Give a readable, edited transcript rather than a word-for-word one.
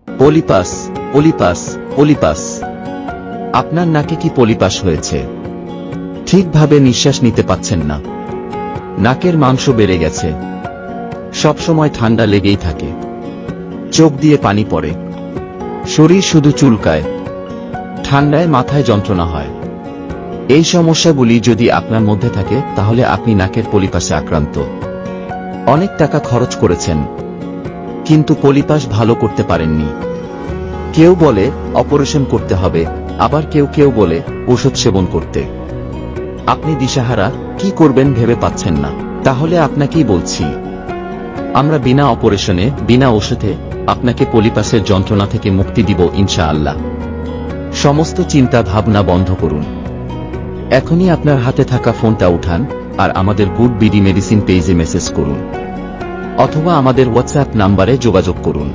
Polypus, polypus, polypus. আপনার নাকে কি পলিপাস হয়েছে? ঠিকভাবে নিঃশ্বাস নিতে পাচ্ছেন না, নাকের মাংস বেড়ে গেছে, সবসময় ঠান্ডা লেগেই থাকে, চোখ দিয়ে পানি পড়ে, শরীর শুধু চুলকায়, ঠান্ডায় মাথায় যন্ত্রণা হয়। এই সমস্যাগুলি যদি আপনার মধ্যে থাকে তাহলে আপনি নাকের পলিপাসে আক্রান্ত। অনেক টাকা খরচ করেছেন কিন্তু পলিপাস ভালো করতে পারেননি। কেউ বলে অপারেশন করতে হবে, আবার কেউ কেউ বলে ওষুধ সেবন করতে। আপনি দিশাহারা, কি করবেন ভেবে পাচ্ছেন না। তাহলে আপনাকেই বলছি, আমরা বিনা অপারেশনে, বিনা ওষুধে আপনাকে পলিপাসের যন্ত্রণা থেকে মুক্তি দিব ইনশাআল্লাহ। সমস্ত চিন্তা ভাবনা বন্ধ করুন। এখনই আপনার হাতে থাকা ফোনটা উঠান আর আমাদের গুড বিডি মেডিসিন পেজে মেসেজ করুন অথবা আমাদের হোয়াটসঅ্যাপ নাম্বারে যোগাযোগ করুন।